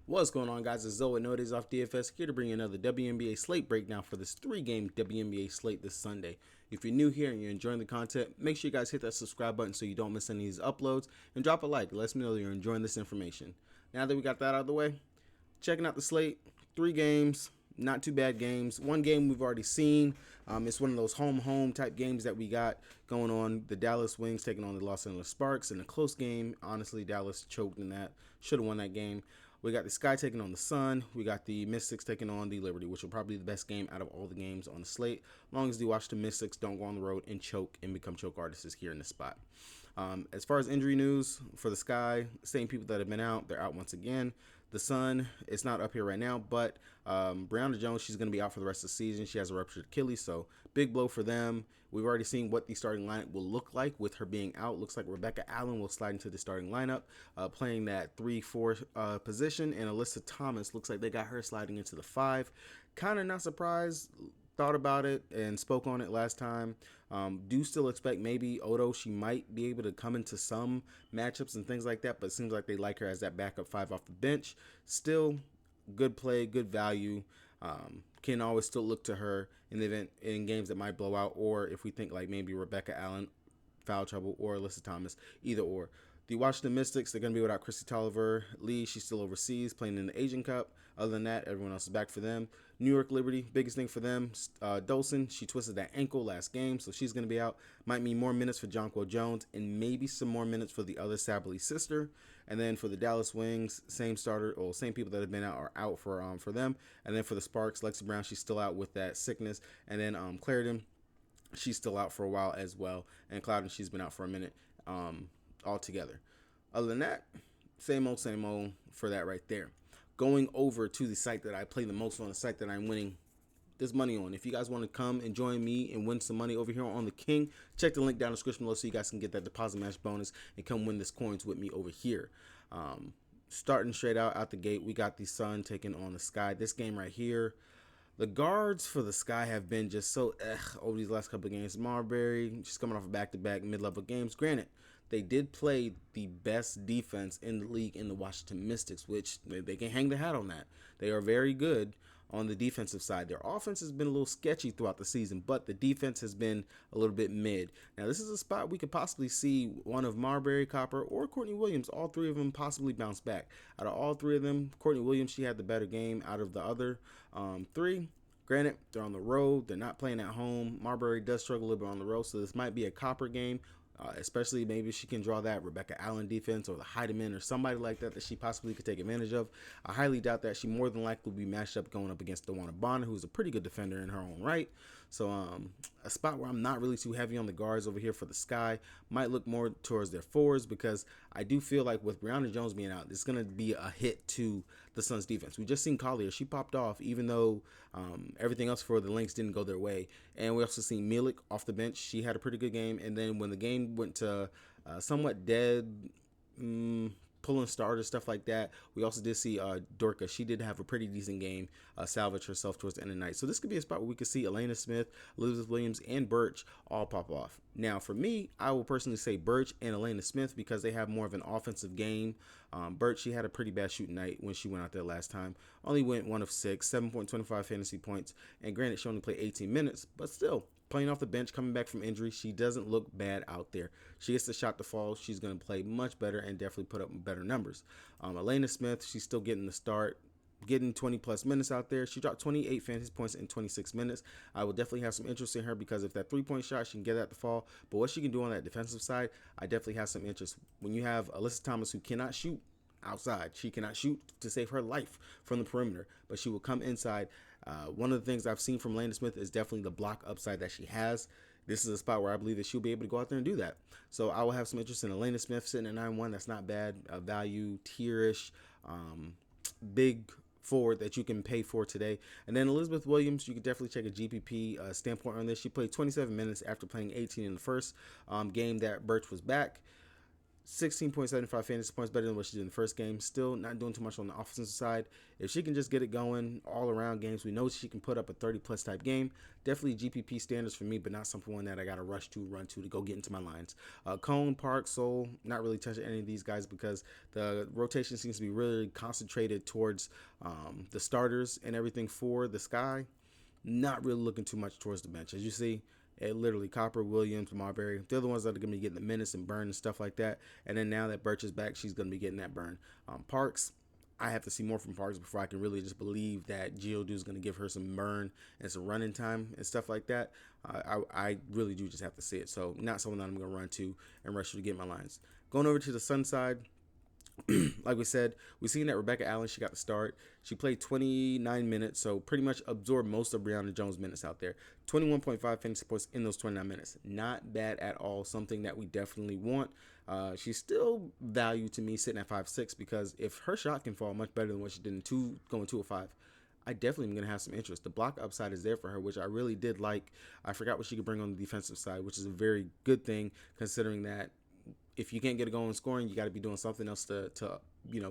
What's going on, guys? It's Wnba Dfs here to bring you another WNBA slate breakdown for this 3-game WNBA slate this Sunday. If you're new here and you're enjoying the content, make sure you guys hit that subscribe button so you don't miss any of these uploads, and drop a like. It lets me know that you're enjoying this information. Now that we got that out of the way, checking out the slate, 3 games, not too bad games. One game we've already seen. It's one of those home type games that we got going on. The Dallas Wings taking on the Los Angeles Sparks in a close game. Honestly, Dallas choked in that. Should have won that game. We got the Sky taking on the Sun. We got the Mystics taking on the Liberty, which will probably be the best game out of all the games on the slate, as long as the Washington Mystics don't go on the road and choke and become choke artists here in this spot. As far as injury news for the Sky, same people that have been out, they're out once again. The Sun, it's not up here right now, but Brianna Jones, she's going to be out for the rest of the season. She has a ruptured Achilles, so big blow for them. We've already seen what the starting lineup will look like with her being out. Looks like Rebecca Allen will slide into the starting lineup, playing that 3-4 position, and Alyssa Thomas looks like they got her sliding into the 5. Kind of not surprised. Thought about it and spoke on it last time. Do still expect maybe Odo, she might be able to come into some matchups and things like that, but it seems like they like her as that backup 5 off the bench. Still good play, good value. Can always still look to her in the event in games that might blow out, or if we think like maybe Rebecca Allen foul trouble or Alyssa Thomas, either or. The Washington Mystics, they're going to be without Chrissy Tolliver Lee. She's still overseas playing in the Asian Cup. Other than that, everyone else is back for them. New York Liberty, biggest thing for them. Dolson, she twisted that ankle last game, so she's going to be out. Might mean more minutes for Jonquel Jones and maybe some more minutes for the other Sabally sister. And then for the Dallas Wings, same starter, or same people that have been out are out for them. And then for the Sparks, Lexi Brown, she's still out with that sickness. And then Clarendon, she's still out for a while as well. And Clouden, she's been out for a minute altogether. Other than that, same old for that right there. Going over to the site that I play the most on, the site that I'm winning this money on. If you guys want to come and join me and win some money over here on the King, check the link down in the description below so you guys can get that deposit match bonus and come win this coins with me over here. Starting straight out the gate, we got the Sun taking on the Sky. This game right here, the guards for the Sky have been just so over these last couple of games. Marbury, she's coming off of back-to-back mid-level games. Granted, they did play the best defense in the league in the Washington Mystics, which they can hang the hat on that. They are very good on the defensive side. Their offense has been a little sketchy throughout the season, but the defense has been a little bit mid. Now, this is a spot we could possibly see one of Marbury, Copper, or Courtney Williams, all 3 of them possibly bounce back. Out of all 3 of them, Courtney Williams, she had the better game out of the other 3. Granted, they're on the road. They're not playing at home. Marbury does struggle a little bit on the road, so this might be a Copper game. Especially maybe she can draw that Rebecca Allen defense or the Heidemann or somebody like that she possibly could take advantage of. I highly doubt that. She more than likely will be matched up going up against Wnba, who's a pretty good defender in her own right. So a spot where I'm not really too heavy on the guards over here for the Sky. Might look more towards their forwards, because I do feel like with Brianna Jones being out, it's going to be a hit to the Suns defense. We just seen Collier. She popped off even though everything else for the Lynx didn't go their way. And we also seen Milik off the bench. She had a pretty good game. And then when the game went to somewhat dead, pulling starters, stuff like that, we also did see Dorka. She did have a pretty decent game, salvage herself towards the end of the night. So this could be a spot where we could see Elena Smith, Elizabeth Williams, and Birch all pop off. Now, for me, I will personally say Birch and Elena Smith because they have more of an offensive game. Birch, she had a pretty bad shooting night when she went out there last time. Only went 1 of 6, 7.25 fantasy points. And granted, she only played 18 minutes, but still, playing off the bench, coming back from injury, she doesn't look bad out there. She gets the shot to fall. She's going to play much better and definitely put up better numbers. Elena Smith, she's still getting the start, getting 20-plus minutes out there. She dropped 28 fantasy points in 26 minutes. I will definitely have some interest in her because if that 3-point shot, she can get that to fall. But what she can do on that defensive side, I definitely have some interest. When you have Alyssa Thomas, who cannot shoot outside, she cannot shoot to save her life from the perimeter, but she will come inside. One of the things I've seen from Elena Smith is definitely the block upside that she has. This is a spot where I believe that she'll be able to go out there and do that. So I will have some interest in Elena Smith sitting at 9-1. That's not bad. Value, tierish, big forward that you can pay for today. And then Elizabeth Williams, you can definitely check a GPP standpoint on this. She played 27 minutes after playing 18 in the first game that Birch was back. 16.75 fantasy points, better than what she did in the first game. Still not doing too much on the offensive side. If she can just get it going all around games, we know she can put up a 30-plus type game. Definitely GPP standards for me, but not someone that I got to rush to, run to go get into my lines. Cone, Park, Soul, not really touching any of these guys because the rotation seems to be really concentrated towards the starters and everything for the Sky. Not really looking too much towards the bench. As you see, literally Copper, Williams, Marbury, they're the ones that are going to be getting the minutes and burn and stuff like that. And then now that Birch is back, she's going to be getting that burn. Parks, I have to see more from Parks before I can really just believe that Geodude is going to give her some burn and some running time and stuff like that. I really do just have to see it. So not someone that I'm going to run to and rush to get my lines. Going over to the Sun side, like we said, we've seen that Rebecca Allen, she got the start. She played 29 minutes, so pretty much absorbed most of Brianna Jones' minutes out there. 21.5 fantasy points in those 29 minutes. Not bad at all. Something that we definitely want. She's still valued to me sitting at 5'6", because if her shot can fall much better than what she did in going 205, I definitely am going to have some interest. The block upside is there for her, which I really did like. I forgot what she could bring on the defensive side, which is a very good thing considering that if you can't get a goal in scoring, you got to be doing something else to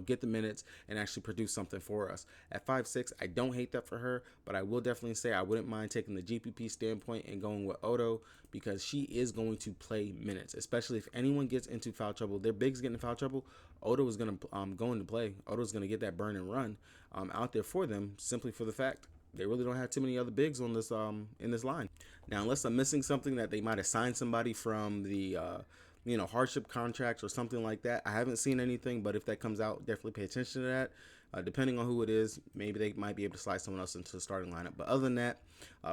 get the minutes and actually produce something for us. At 5'6", I don't hate that for her, but I will definitely say I wouldn't mind taking the GPP standpoint and going with Odo, because she is going to play minutes, especially if anyone gets into foul trouble. Their bigs get in foul trouble, Odo is going to go into play. Odo is going to get that burn and run out there for them, simply for the fact they really don't have too many other bigs on this in this line. Now, unless I'm missing something that they might have signed somebody from the hardship contracts or something like that. I haven't seen anything, but if that comes out, definitely pay attention to that. Depending on who it is, maybe they might be able to slide someone else into the starting lineup. But other than that,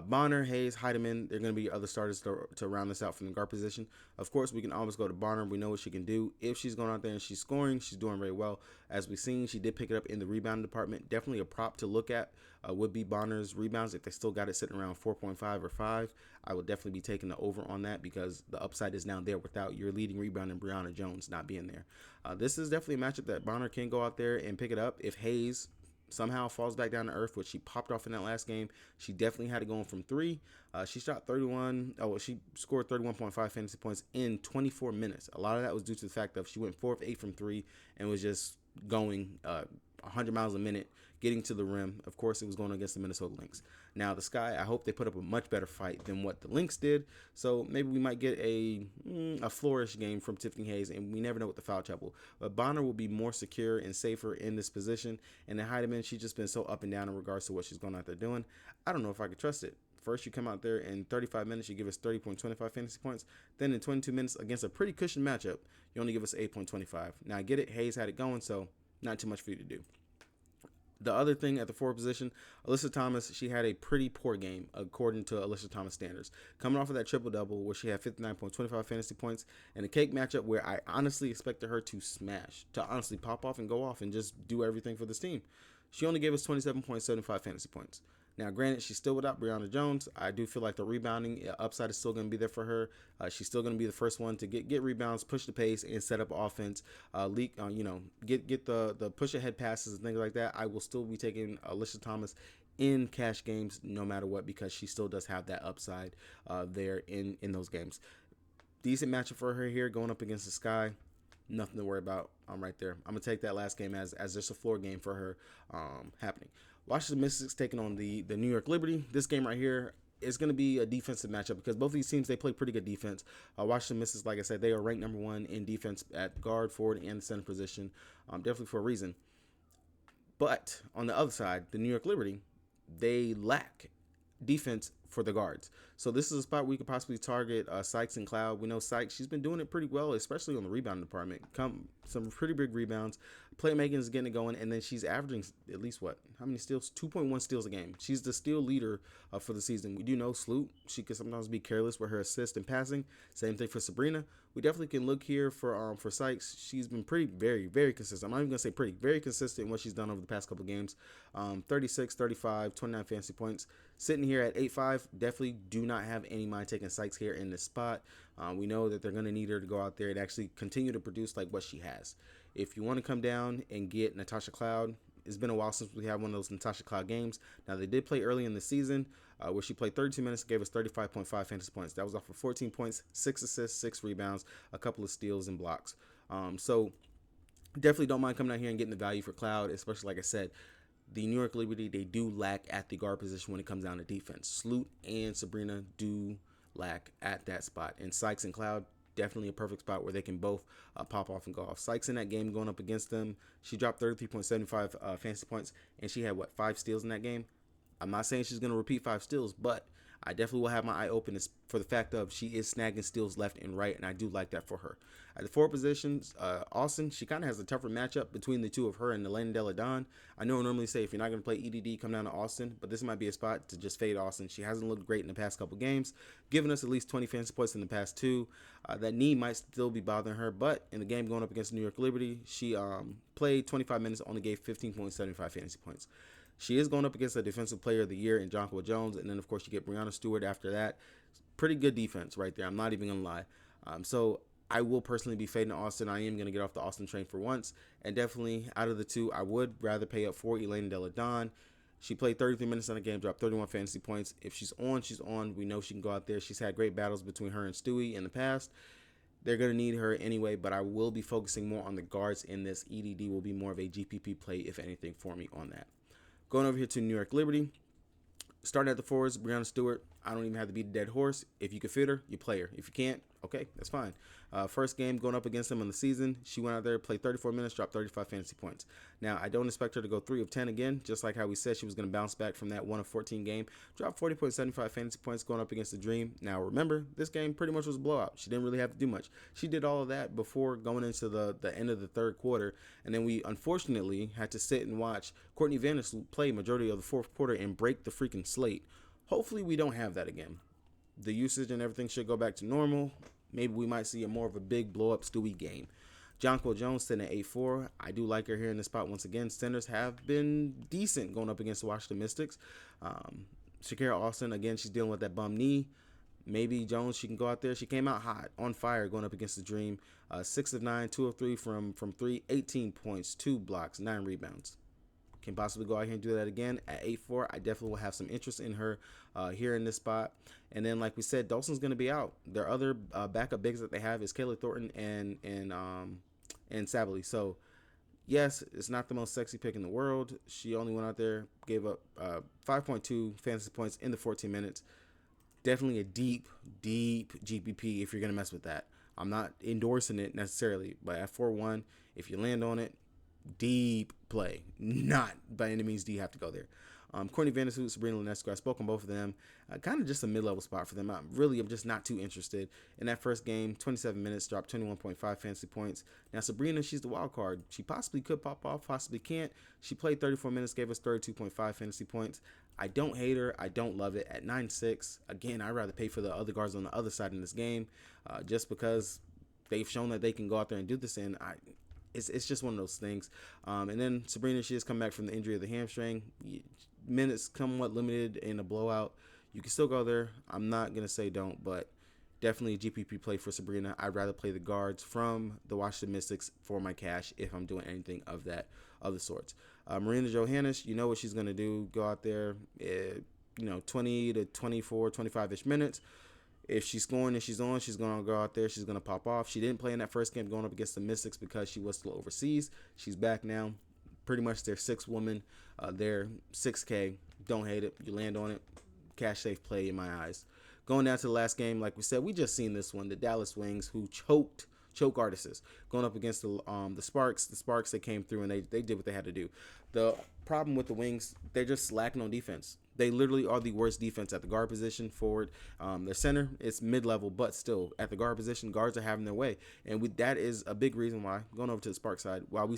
Bonner, Hayes, Heidemann, they're going to be other starters to round this out from the guard position. Of course, we can always go to Bonner. We know what she can do. If she's going out there and she's scoring, she's doing very well. As we've seen, she did pick it up in the rebound department. Definitely a prop to look at would be Bonner's rebounds. If they still got it sitting around 4.5 or 5, I would definitely be taking the over on that, because the upside is now there without your leading rebounder Brianna Jones not being there. This is definitely a matchup that Bonner can go out there and pick it up. If Hayes somehow falls back down to earth, which she popped off in that last game, she definitely had it going from 3. She shot 31. She scored 31.5 fantasy points in 24 minutes. A lot of that was due to the fact that she went 4 of 8 from 3 and was just going 100 miles a minute, getting to the rim. Of course, it was going against the Minnesota Lynx. Now, the Sky, I hope they put up a much better fight than what the Lynx did. So maybe we might get a flourish game from Tiffany Hayes, and we never know with the foul trouble. But Bonner will be more secure and safer in this position. And then Heidemann, she's just been so up and down in regards to what she's going out there doing. I don't know if I could trust it. First, you come out there in 35 minutes, you give us 30.25 fantasy points. Then in 22 minutes, against a pretty cushion matchup, you only give us 8.25. Now, I get it. Hayes had it going, so not too much for you to do. The other thing at the forward position, Alyssa Thomas, she had a pretty poor game according to Alyssa Thomas standards. Coming off of that triple-double where she had 59.25 fantasy points and a cake matchup where I honestly expected her to smash, to honestly pop off and go off and just do everything for this team. She only gave us 27.75 fantasy points. Now, granted, she's still without Brianna Jones. I do feel like the rebounding upside is still going to be there for her. She's still going to be the first one to get rebounds, push the pace, and set up offense. Get the push ahead passes and things like that. I will still be taking Alyssa Thomas in cash games no matter what, because she still does have that upside there in those games. Decent matchup for her here going up against the Sky. Nothing to worry about. I'm right there. I'm going to take that last game as just a floor game for her happening. Washington Mystics taking on the New York Liberty. This game right here is going to be a defensive matchup because both of these teams, they play pretty good defense. Washington Mystics, like I said, they are ranked number 1 in defense at guard, forward, and center position, definitely for a reason. But on the other side, the New York Liberty, they lack defense for the guards. So this is a spot we could possibly target Sykes and Cloud. We know Sykes, she's been doing it pretty well, especially on the rebound department. Some pretty big rebounds. Playmaking is getting it going, and then she's averaging at least how many steals? 2.1 steals a game. She's the steal leader for the season. We do know Sloot, she could sometimes be careless with her assist and passing. Same thing for Sabrina. We definitely can look here for Sykes. She's been very, very consistent. I'm not even gonna say pretty, very consistent in what she's done over the past couple games. 36, 35, 29 fantasy points. Sitting here at 8.5, definitely do not have any mind taking Sykes here in this spot. We know that they're going to need her to go out there and actually continue to produce like what she has. If you want to come down and get Natasha Cloud, it's been a while since we had one of those Natasha Cloud games. Now, they did play early in the season where she played 32 minutes, gave us 35.5 fantasy points. That was off of 14 points, 6 assists, 6 rebounds, a couple of steals and blocks. So definitely don't mind coming out here and getting the value for Cloud, especially like I said, the New York Liberty, they do lack at the guard position when it comes down to defense. Sloot and Sabrina do lack at that spot. And Sykes and Cloud, definitely a perfect spot where they can both pop off and go off. Sykes in that game going up against them, she dropped 33.75 fantasy points, and she had, 5 steals in that game? I'm not saying she's going to repeat 5 steals, but I definitely will have my eye open for the fact of she is snagging steals left and right, and I do like that for her. At the forward positions, Austin, she kind of has a tougher matchup between the two of her and Elena Delle Donne. I know I normally say if you're not going to play EDD, come down to Austin, but this might be a spot to just fade Austin. She hasn't looked great in the past couple games, giving us at least 20 fantasy points in the past 2. That knee might still be bothering her, but in the game going up against New York Liberty, she played 25 minutes, only gave 15.75 fantasy points. She is going up against a Defensive Player of the Year in Jonquil Jones, and then, of course, you get Breanna Stewart after that. Pretty good defense right there. I'm not even going to lie. So I will personally be fading Austin. I am going to get off the Austin train for once, and definitely out of the two, I would rather pay up for Elena Delle Donne. She played 33 minutes in the game, dropped 31 fantasy points. If she's on, she's on. We know she can go out there. She's had great battles between her and Stewie in the past. They're going to need her anyway, but I will be focusing more on the guards in this. EDD will be more of a GPP play, if anything, for me on that. Going over here to New York Liberty, starting at the forwards, Breanna Stewart. I don't even have to be the dead horse. If you can fit her, you play her. If you can't, okay, that's fine. First game going up against them in the season, she went out there, played 34 minutes, dropped 35 fantasy points. Now, I don't expect her to go 3 of 10 again, just like how we said she was going to bounce back from that 1 of 14 game. Dropped 40.75 fantasy points going up against the Dream. Now, remember, this game pretty much was a blowout. She didn't really have to do much. She did all of that before going into the end of the third quarter, and then we unfortunately had to sit and watch Courtney Vandersloof play majority of the fourth quarter and break the freaking slate. Hopefully, we don't have that again. The usage and everything should go back to normal. Maybe we might see more of a big blow-up Stewie game. Jonquil Jones sitting at 8-4. I do like her here in the spot once again. Centers have been decent going up against the Washington Mystics. Shakira Austin, again, she's dealing with that bum knee. Maybe Jones, she can go out there. She came out hot, on fire, going up against the Dream. 6 of 9, 2 of 3 from 3, 18 points, 2 blocks, 9 rebounds. Can possibly go out here and do that again at 8-4. I definitely will have some interest in her here in this spot. And then, like we said, Dawson's going to be out. Their other backup bigs that they have is Kayla Thornton and Sabley. So, yes, it's not the most sexy pick in the world. She only went out there, gave up 5.2 fantasy points in the 14 minutes. Definitely a deep GPP if you're going to mess with that. I'm not endorsing it necessarily, but at 4-1, if you land on it, deep play. Not by any means do you have to go there. Courtney Vandersloof, Sabrina Ionescu, I spoke on both of them. Kind of just a mid-level spot for them. I'm just not too interested. In that first game, 27 minutes, dropped 21.5 fantasy points. Now, Sabrina, she's the wild card. She possibly could pop off, possibly can't. She played 34 minutes, gave us 32.5 fantasy points. I don't hate her. I don't love it. At 9-6, again, I'd rather pay for the other guards on the other side in this game just because they've shown that they can go out there and do this, and it's just one of those things. And then Sabrina, she has come back from the injury of the hamstring. Minutes somewhat limited in a blowout. You can still go there. I'm not going to say don't, but definitely a GPP play for Sabrina. I'd rather play the guards from the Washington Mystics for my cash if I'm doing anything of the sorts. Marina Johannes, you know what she's going to do. Go out there, 20 to 24, 25-ish minutes. If she's scoring and she's on, she's going to go out there. She's going to pop off. She didn't play in that first game going up against the Mystics because she was still overseas. She's back now. Pretty much their 6th woman. They're 6K. Don't hate it. You land on it. Cash safe play in my eyes. Going down to the last game, like we said, we just seen this one. The Dallas Wings, who choke artists, going up against the Sparks. The Sparks, they came through and they did what they had to do. The problem with the Wings, they're just lacking on defense. They literally are the worst defense at the guard position, forward. Their center, it's mid-level, but still, at the guard position, guards are having their way. And that is a big reason why, going over to the Spark side, while we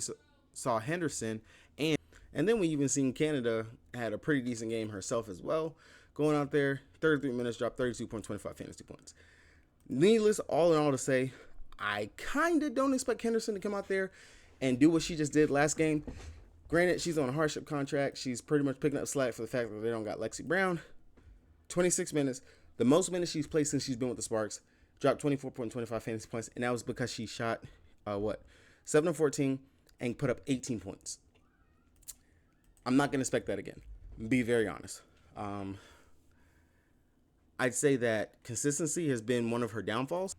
saw Henderson, and then we even seen Canada had a pretty decent game herself as well. Going out there, 33 minutes, dropped 32.25 fantasy points. Needless, all in all to say, I kind of don't expect Henderson to come out there and do what she just did last game. Granted, she's on a hardship contract. She's pretty much picking up slack for the fact that they don't got Lexi Brown. 26 minutes, the most minutes she's played since she's been with the Sparks. Dropped 24.25 fantasy points, and that was because she shot, 7 of 14 and put up 18 points. I'm not going to expect that again. Be very honest. I'd say that consistency has been one of her downfalls.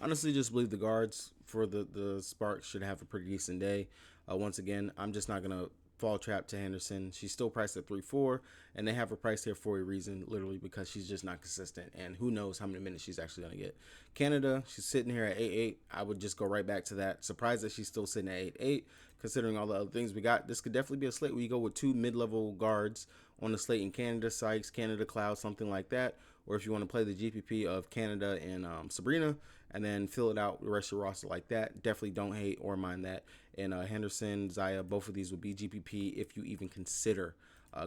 Honestly, just believe the guards for the Sparks should have a pretty decent day. Once again, I'm just not going to fall trap to Henderson. She's still priced at 3-4, and they have her priced here for a reason, literally because she's just not consistent, and who knows how many minutes she's actually going to get. Canada, she's sitting here at 8-8. I would just go right back to that. Surprised that she's still sitting at 8-8, considering all the other things we got. This could definitely be a slate where you go with two mid-level guards on the slate in Canada, Sykes, Canada, Cloud, something like that. Or if you want to play the GPP of Canada and Sabrina, and then fill it out the rest of your roster like that, definitely don't hate or mind that. And Henderson, Zaya, both of these would be GPP if you even consider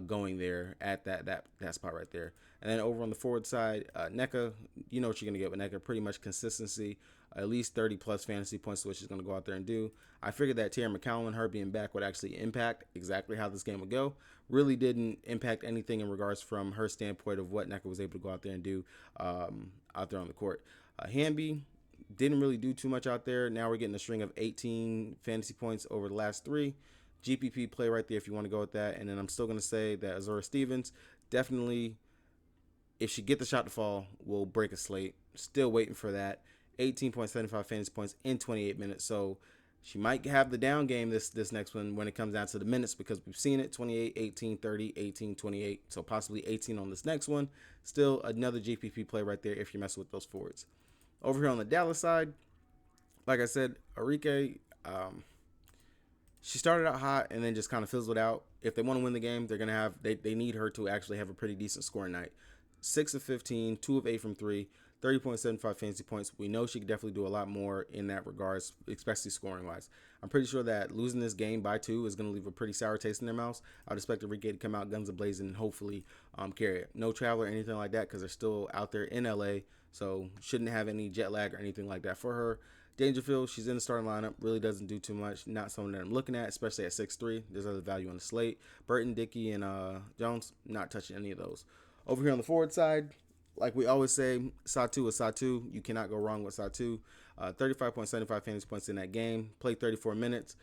going there at that spot right there. And then over on the forward side, NECA, you know what you're going to get with NECA, pretty much consistency, at least 30 plus fantasy points is what she's going to go out there and do. I figured that Tara McCowan, her being back, would actually impact exactly how this game would go. Really didn't impact anything in regards from her standpoint of what NECA was able to go out there and do out there on the court. Wnba didn't really do too much out there. Now we're getting a string of 18 fantasy points over the last 3. GPP play right there if you want to go with that. And then I'm still going to say that Azura Stevens definitely, if she get the shot to fall, will break a slate. Still waiting for that. 18.75 fantasy points in 28 minutes. So she might have the down game this next one when it comes down to the minutes, because we've seen it 28, 18, 30, 18, 28. So possibly 18 on this next one. Still another GPP play right there if you're messing with those forwards. Over here on the Dallas side, like I said, Arike, she started out hot and then just kind of fizzled out. If they want to win the game, they're going to have, they need her to actually have a pretty decent scoring night. 6 of 15, 2 of 8 from 3, 30.75 fantasy points. We know she could definitely do a lot more in that regards, especially scoring wise. I'm pretty sure that losing this game by 2 is going to leave a pretty sour taste in their mouths. I'd expect Arike to come out guns a-blazing and hopefully carry it. No travel or anything like that because they're still out there in LA. So shouldn't have any jet lag or anything like that for her. Dangerfield, she's in the starting lineup. Really doesn't do too much. Not someone that I'm looking at, especially at 6'3". There's other value on the slate. Burton, Dickey, and Jones, not touching any of those. Over here on the forward side, like we always say, Satu is Satu. You cannot go wrong with Satu. 35.75 fantasy points in that game. Played 34 minutes.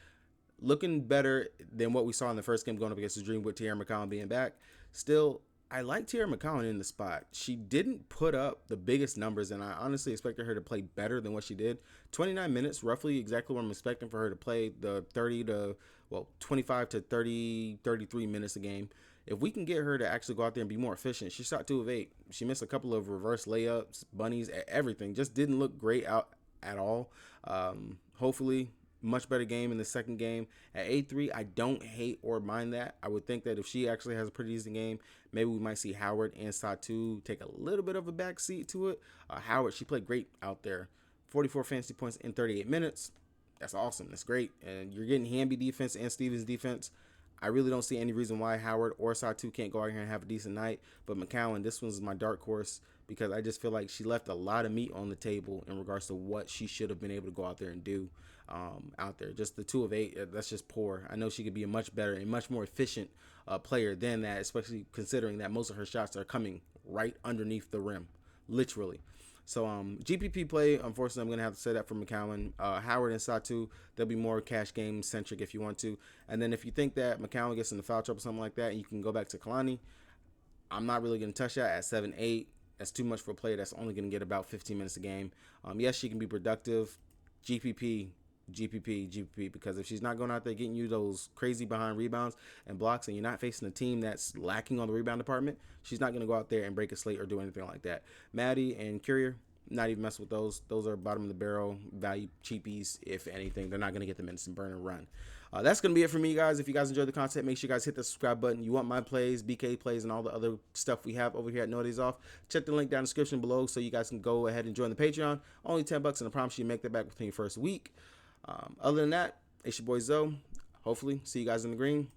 Looking better than what we saw in the first game going up against the Dream with Tara McCowan being back. Still, I like Tara McCowan in the spot. She didn't put up the biggest numbers, and I honestly expected her to play better than what she did. 29 minutes, roughly exactly what I'm expecting for her to play, the 25 to 30, 33 minutes a game. If we can get her to actually go out there and be more efficient, she shot 2 of 8. She missed a couple of reverse layups, bunnies, everything. Just didn't look great out at all. Hopefully, much better game in the second game. At 8-3, I don't hate or mind that. I would think that if she actually has a pretty decent game, maybe we might see Howard and Satu take a little bit of a back seat to it. Howard, she played great out there. 44 fantasy points in 38 minutes. That's awesome. That's great. And you're getting Wnba defense and Stevens defense. I really don't see any reason why Howard or Satu can't go out here and have a decent night. But McCowan, this one's my dark horse because I just feel like she left a lot of meat on the table in regards to what she should have been able to go out there and do out there. Just the 2 of 8, that's just poor. I know she could be a much better and much more efficient player than that, especially considering that most of her shots are coming right underneath the rim, literally. So GPP play, unfortunately, I'm going to have to say that for McCowan. Howard and Satu, they'll be more cash game centric if you want to. And then if you think that McCowan gets into foul trouble or something like that, and you can go back to Kalani, I'm not really going to touch that at 7-8. That's too much for a player that's only going to get about 15 minutes a game. Yes, she can be productive. GPP, because if she's not going out there getting you those crazy behind rebounds and blocks, and you're not facing a team that's lacking on the rebound department, she's not going to go out there and break a slate or do anything like that. Maddie and Courier, not even mess with those. Those are bottom of the barrel value cheapies. If anything, they're not going to get the minutes and burn and run. That's going to be it for me, guys. If you guys enjoyed the content, make sure you guys hit the subscribe button. You want my plays, BK plays, and all the other stuff we have over here at No Days Off, check the link down in the description below so you guys can go ahead and join the Patreon. Only $10, and I promise you make that back within your first week. Other than that, it's your boy Zoe. Hopefully, see you guys in the green.